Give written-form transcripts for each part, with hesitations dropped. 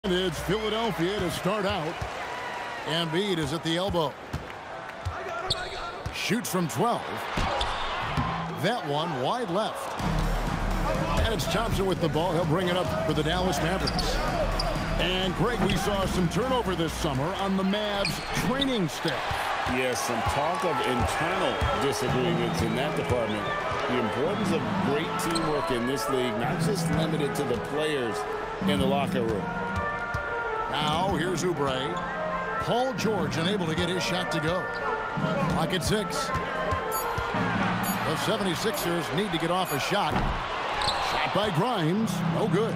And it's Philadelphia to start out. Embiid is at the elbow. Shoots from 12. That one wide left. And it's Thompson with the ball. He'll bring it up for the Dallas Mavericks. And Greg, we saw some turnover this summer on the Mavs training staff. Yes, some talk of internal disagreements in that department. The importance of great teamwork in this league, not just limited to the players in the locker room. Now, here's Oubre. Paul George unable to get his shot to go. Clock at 6. The 76ers need to get off a shot. Shot by Grimes. No good.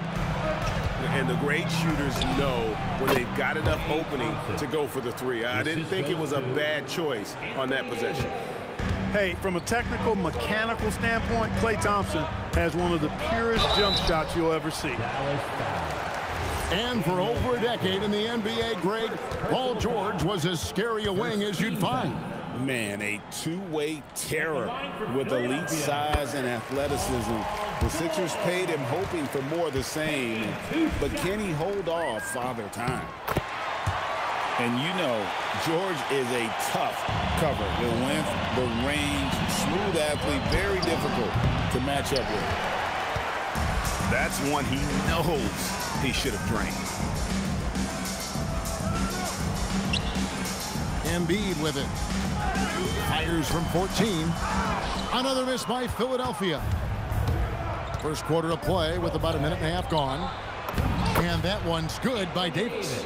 And the great shooters know when they've got enough opening to go for the three. I didn't think it was a bad choice on that possession. Hey, from a technical, mechanical standpoint, Klay Thompson has one of the purest jump shots you'll ever see. And for over a decade in the NBA, Greg, Paul George was as scary a wing as you'd find. Man, a two-way terror with elite size and athleticism. The Sixers paid him hoping for more of the same, but can he hold off Father Time? And you know, George is a tough cover. The length, the range, smooth athlete, very difficult to match up with. That's one he knows he should have drained. Embiid with it. Fires from 14. Another miss by Philadelphia. First quarter of play with about a minute and a half gone. And that one's good by Davis.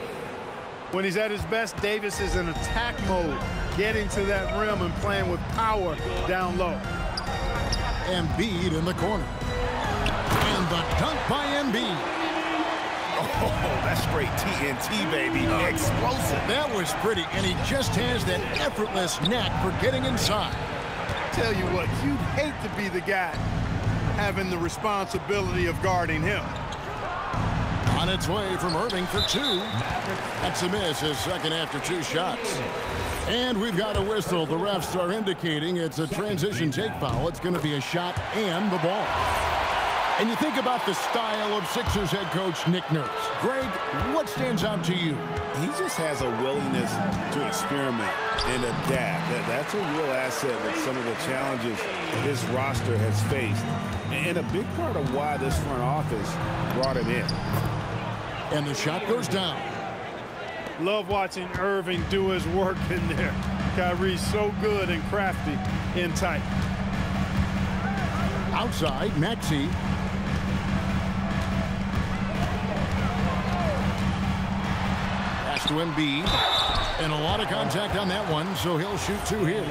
When he's at his best, Davis is in attack mode, getting to that rim and playing with power down low. Embiid in the corner. And the dunk by Embiid. Oh, that's straight TNT, baby. Explosive. That was pretty, and he just has that effortless knack for getting inside. Tell you what, you'd hate to be the guy having the responsibility of guarding him. On its way from Irving for 2. That's a miss, his second after 2 shots. And we've got a whistle. The refs are indicating it's a transition take foul. It's going to be a shot and the ball. And you think about the style of Sixers head coach Nick Nurse. Greg, what stands out to you? He just has a willingness to experiment and adapt. That's a real asset with some of the challenges this roster has faced. And a big part of why this front office brought him in. And the shot goes down. Love watching Irving do his work in there. Kyrie's so good and crafty in tight. Outside, Maxey. Pass to Embiid. And a lot of contact on that one, so he'll shoot 2 here.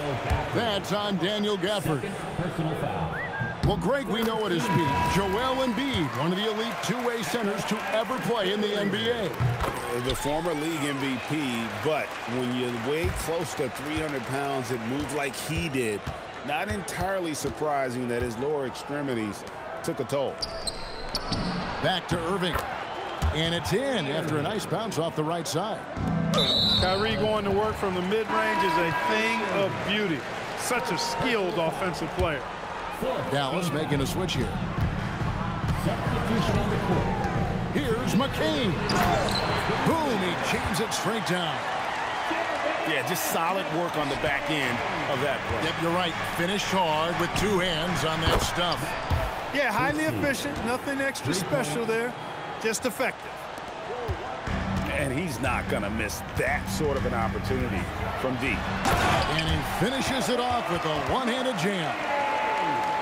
That's on Daniel Gafford. Well, Greg, we know at his peak, Joel Embiid, one of the elite two-way centers to ever play in the NBA. The former league MVP, but when you weigh close to 300 pounds and move like he did, not entirely surprising that his lower extremities took a toll. Back to Irving. And it's in after a nice bounce off the right side. Kyrie going to work from the mid-range is a thing of beauty. Such a skilled offensive player. Dallas making a switch here. Here's McCain. Boom, he jams it straight down. Yeah, just solid work on the back end of that play. Yep, you're right. Finished hard with 2 hands on that stuff. Yeah, highly efficient. Nothing extra special there. Just effective. And he's not going to miss that sort of an opportunity from deep. And he finishes it off with a one-handed jam.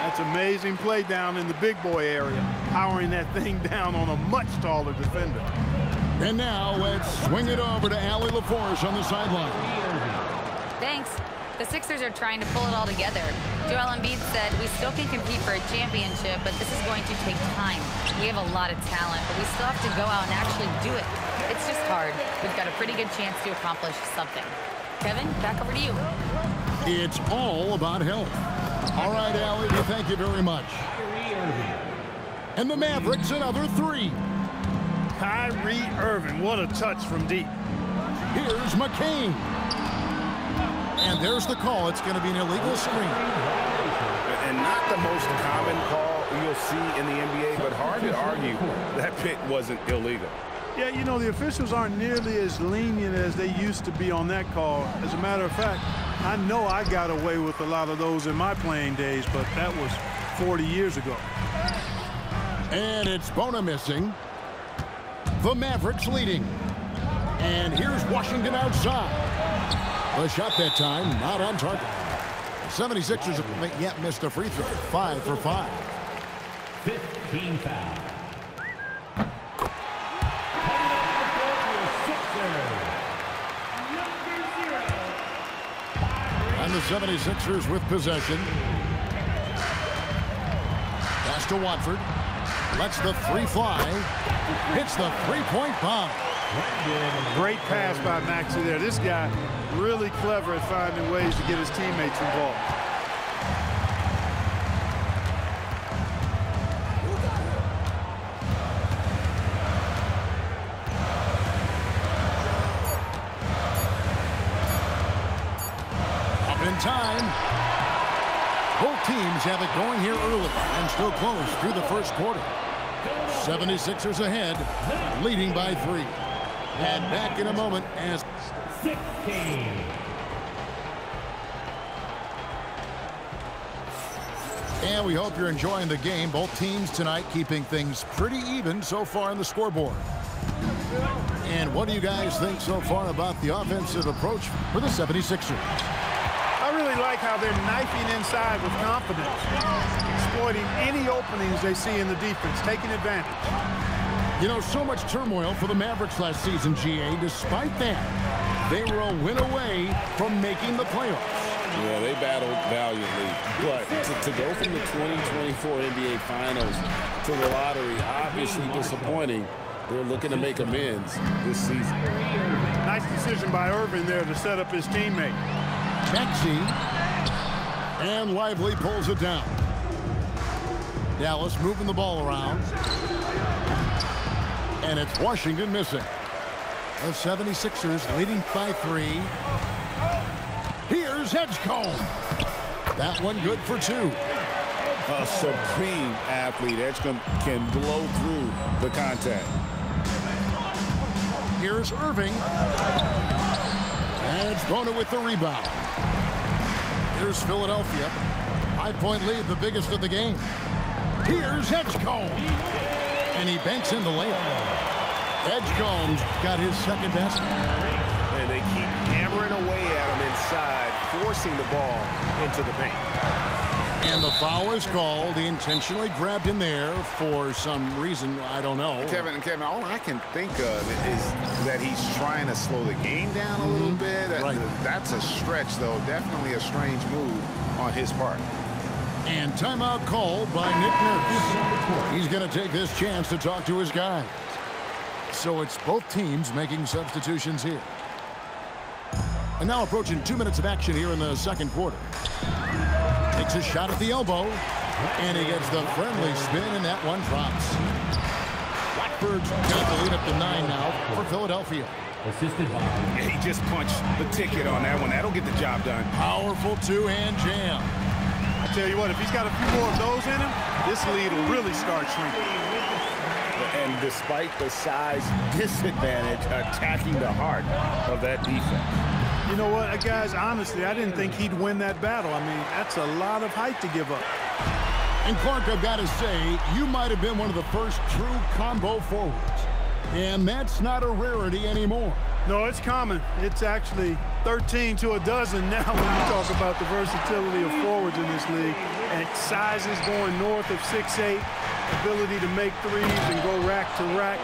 That's amazing play down in the big boy area, powering that thing down on a much taller defender. And now let's swing it over to Allie LaForce on the sideline. Thanks. The Sixers are trying to pull it all together. Joel Embiid said, we still can compete for a championship, but this is going to take time. We have a lot of talent, but we still have to go out and actually do it. It's just hard. We've got a pretty good chance to accomplish something. Kevin, back over to you. It's all about health. All right, Allie, we thank you very much. And the Mavericks, another 3. Kyrie Irving, what a touch from deep. Here's McCain. And there's the call. It's going to be an illegal screen. And not the most common call you'll see in the NBA, but hard to argue that pick wasn't illegal. Yeah, you know, the officials aren't nearly as lenient as they used to be on that call. As a matter of fact, I know I got away with a lot of those in my playing days, but that was 40 years ago. And it's Bona missing. The Mavericks leading. And here's Washington outside. The shot that time, not on target. 76ers have yet missed a free throw. 5 for 5. 15 foul. And the 76ers with possession. Pass to Watford. Lets the three fly. Hits the three-point bomb. Great pass by Maxey there. This guy really clever at finding ways to get his teammates involved. Up in time. Both teams have it going here early and still close through the first quarter. 76ers ahead, leading by 3. And back in a moment as 16. And we hope you're enjoying the game. Both teams tonight keeping things pretty even so far on the scoreboard. And what do you guys think so far about the offensive approach for the 76ers? I really like how they're knifing inside with confidence, exploiting any openings they see in the defense, taking advantage. You know, so much turmoil for the Mavericks last season, GA. Despite that, they were a win away from making the playoffs. Yeah, they battled valiantly. But to go from the 2024 NBA Finals to the lottery, obviously disappointing. They're looking to make amends this season. Nice decision by Irving there to set up his teammate. Maxey. And Lively pulls it down. Dallas moving the ball around. And it's Washington missing. The 76ers leading by 3. Here's Edgecombe. That one good for 2. A supreme athlete. Edgecombe can blow through the contact. Here's Irving. And it's Bona with the rebound. Here's Philadelphia. 5-point lead, the biggest of the game. Here's Edgecombe. And he banks in the layup. Edgecombe's got his second basket. And they keep hammering away at him inside, forcing the ball into the paint. And the foul is called. He intentionally grabbed him there for some reason. I don't know. Kevin, all I can think of is that he's trying to slow the game down a little bit. Right. That's a stretch, though. Definitely a strange move on his part. And timeout called by Nick Nurse. He's going to take this chance to talk to his guys. So it's both teams making substitutions here. And now approaching 2 minutes of action here in the second quarter. Takes a shot at the elbow. And he gets the friendly spin, and that one drops. Blackbirds got the lead up to 9 now for Philadelphia. Assisted by. He just punched the ticket on that one. That'll get the job done. Powerful two-hand jam. I tell you what, if he's got a few more of those in him, this lead will really start shrinking. And despite the size disadvantage, attacking the heart of that defense. You know what, guys, honestly, I didn't think he'd win that battle. I mean, that's a lot of height to give up. And Clark, I've got to say, you might have been one of the first true combo forwards. And that's not a rarity anymore. No, it's common. It's actually 13 to a dozen now when you talk about the versatility of forwards in this league. And sizes going north of 6'8", ability to make threes and go rack to rack.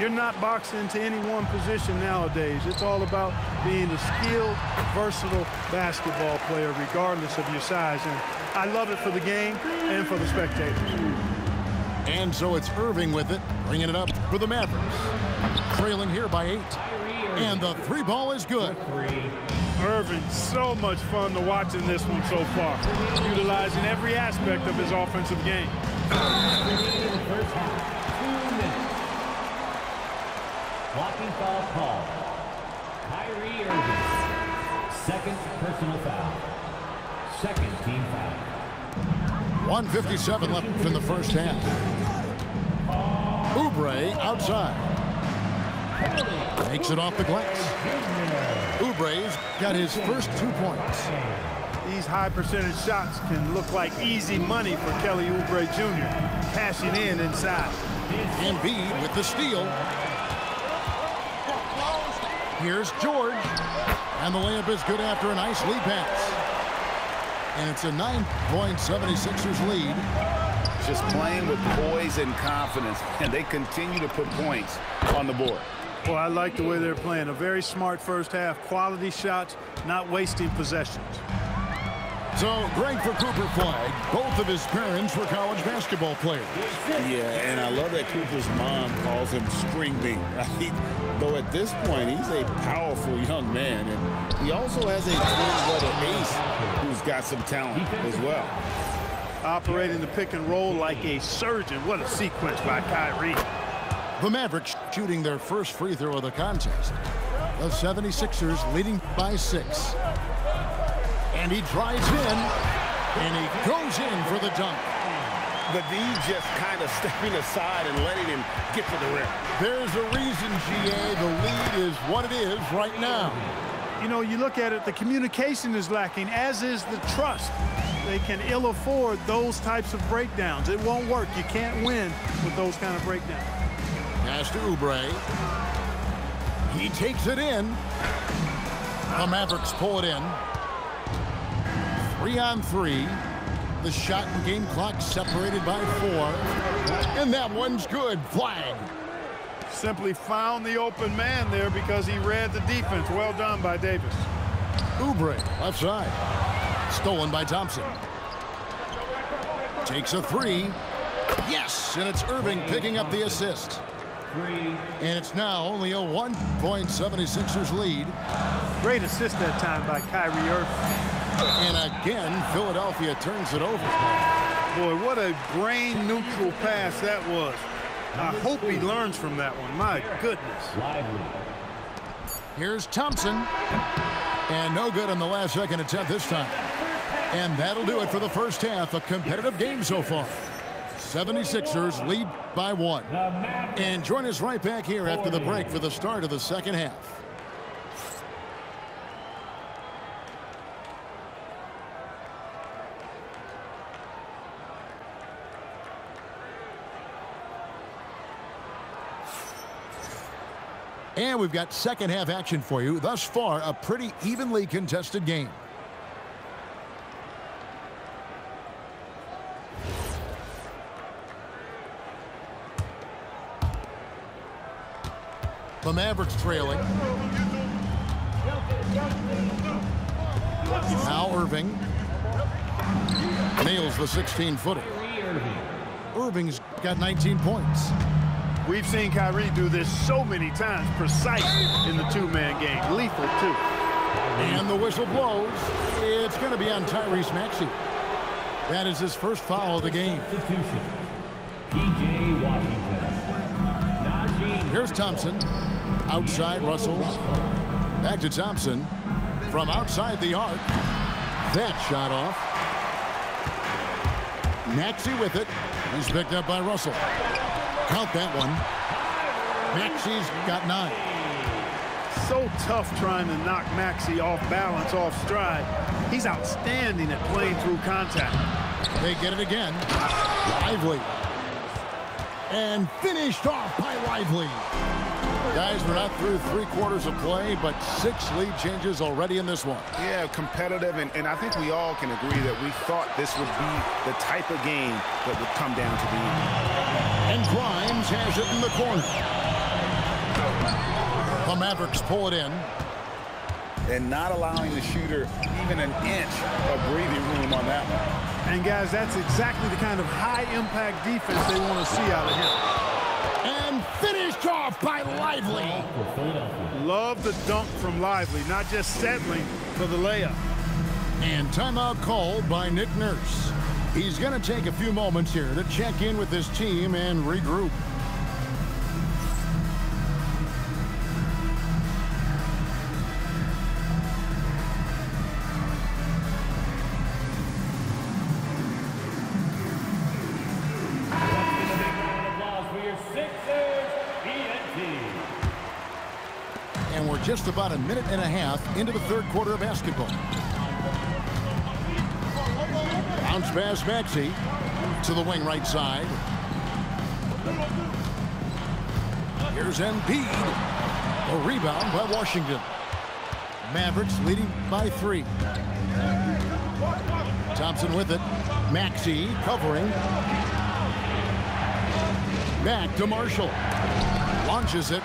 You're not boxed into any one position nowadays. It's all about being a skilled, versatile basketball player regardless of your size. And I love it for the game and for the spectators. And so it's Irving with it, bringing it up for the Mavericks. Trailing here by 8. And the 3 ball is good. Irving, so much fun to watch in this one so far, utilizing every aspect of his offensive game. Blocking foul call. Kyrie Irving. Second personal foul. Second team foul. 1:57 left in the first half. Oubre outside. Makes it off the glass. Oubre's got his first 2 points. These high percentage shots can look like easy money for Kelly Oubre Jr. Cashing in inside. Embiid with the steal. Here's George. And the layup is good after a nice lead pass. And it's a 9-point 76ers lead. Just playing with poise and confidence, and they continue to put points on the board. Well, I like the way they're playing. A very smart first half. Quality shots, not wasting possessions. So great for Cooper Flag. Both of his parents were college basketball players. Yeah, and I love that Cooper's mom calls him String Bean. Right? Though at this point, he's a powerful young man. And he also has a twin brother, Ace, who's got some talent as well. Operating the pick and roll like a surgeon. What a sequence by Kyrie. The Mavericks shooting their first free throw of the contest. The 76ers leading by 6. And he drives in, and he goes in for the dunk. The D just kind of stepping aside and letting him get to the rim. There's a reason, GA, the lead is what it is right now. You know, you look at it, the communication is lacking, as is the trust. They can ill afford those types of breakdowns. It won't work. You can't win with those kind of breakdowns. Pass to Oubre. He takes it in. The Mavericks pull it in. 3-on-3. The shot and game clock separated by 4. And that one's good. Flag. Simply found the open man there because he read the defense. Well done by Davis. Oubre, left side. Stolen by Thompson. Takes a 3. Yes, and it's Irving picking up the assist. And it's now only a 1-point 76ers lead. Great assist that time by Kyrie Irving. And again, Philadelphia turns it over. Boy, what a brain-neutral pass that was. I hope he learns from that one. My goodness. Here's Thompson. And no good on the last second attempt this time. And that'll do it for the first half. A competitive game so far. 76ers lead by 1. And join us right back here after the break for the start of the second half. And we've got second half action for you. Thus far, a pretty evenly contested game. The Mavericks trailing. Now Irving nails the 16-footer. Irving's got 19 points. We've seen Kyrie do this so many times, precise in the two-man game. Lethal, too. And the whistle blows. It's going to be on Tyrese Maxey. That is his first foul of the game. Here's Thompson. Outside Russell. Back to Thompson. From outside the arc. That shot off. Maxey with it. He's picked up by Russell. Count that one. Maxey's got 9. So tough trying to knock Maxey off balance, off stride. He's outstanding at playing through contact. They get it again. Lively. And finished off by Lively. Guys, we're not through 3/4 of play, but 6 lead changes already in this one. Yeah, competitive, and I think we all can agree that we thought this would be the type of game that would come down to the end. And Grimes has it in the corner. The Mavericks pull it in. And not allowing the shooter even an inch of breathing room on that one. And, guys, that's exactly the kind of high-impact defense they want to see out of him. And finished off by Lively. Love the dunk from Lively, not just settling for the layup. And timeout called by Nick Nurse. He's going to take a few moments here to check in with his team and regroup. And we're just about a minute and a half into the third quarter of basketball. Bounce pass Maxey to the wing right side. Here's Embiid. A rebound by Washington. Mavericks leading by 3. Thompson with it. Maxey covering. Back to Marshall. Launches it.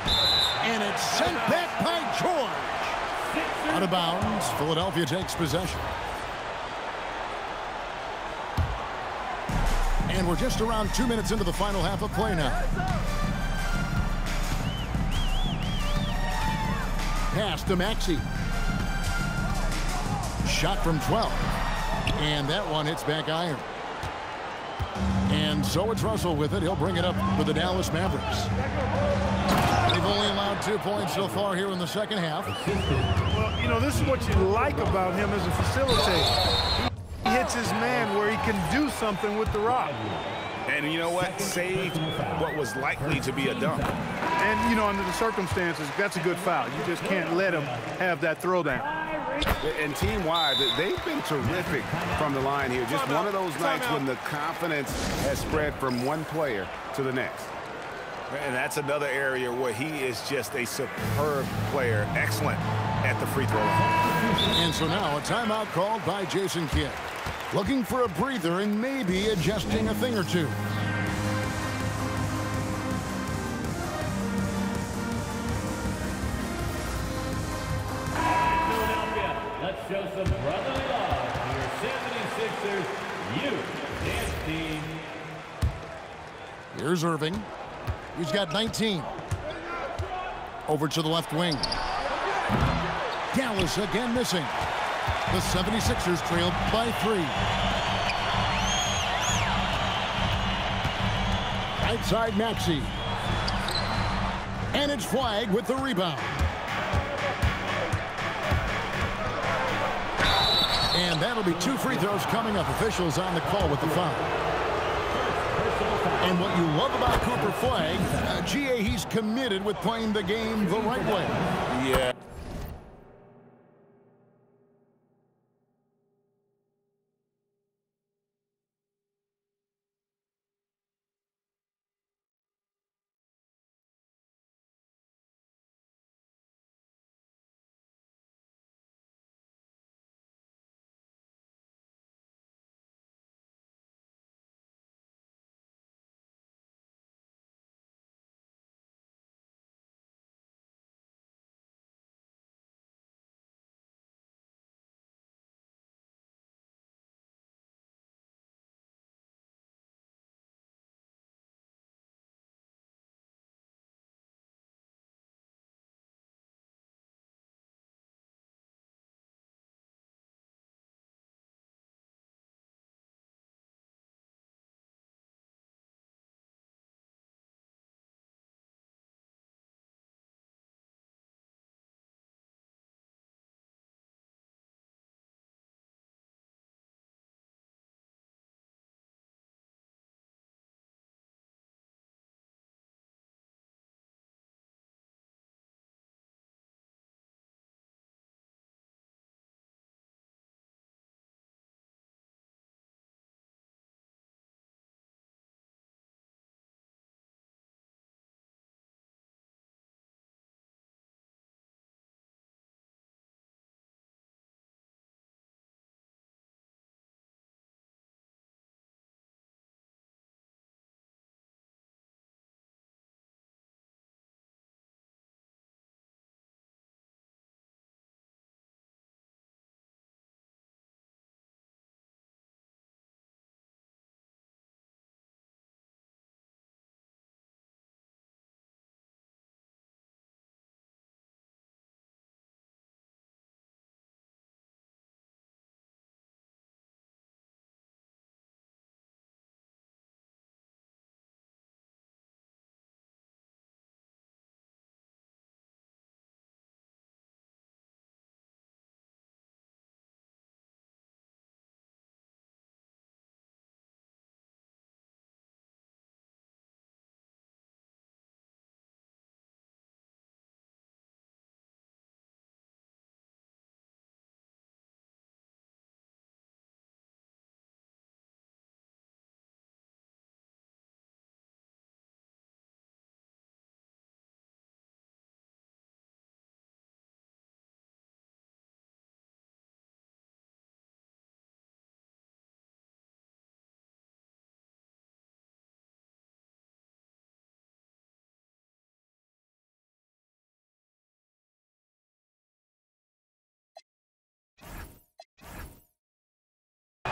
And it's sent back by George. Out of bounds. Philadelphia takes possession. And we're just around 2 minutes into the final half of play now. Pass to Maxey. Shot from 12. And that one hits back iron. And so it's Russell with it. He'll bring it up for the Dallas Mavericks. They've only allowed 2 points so far here in the second half. Well, you know, this is what you like about him as a facilitator. He hits his man where he can do something with the rock. And you know what? Saved what was likely to be a dunk. And, you know, under the circumstances, that's a good foul. You just can't let him have that throwdown. And team-wide, they've been terrific from the line here. Just one of those nights when the confidence has spread from one player to the next. And that's another area where he is just a superb player. Excellent at the free throw line. And so now a timeout called by Jason Kidd. Looking for a breather and maybe adjusting a thing or two. Philadelphia, let's show some brotherly love to your 76ers youth dance team. Here's Irving. He's got 19. Over to the left wing. Dallas again missing. The 76ers trailed by 3. Right side Maxey. And it's Flag with the rebound. And that'll be 2 free throws coming up. Officials on the call with the foul. And what you love about Cooper Flag, GA, he's committed with playing the game the right way. Yeah.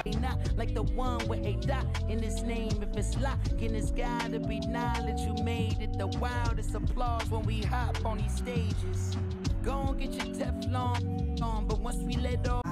Not like the one with a dot in his name. If it's locking, it's gotta be knowledge. You made it the wildest applause when we hop on these stages. Go and get your Teflon on, but once we let off,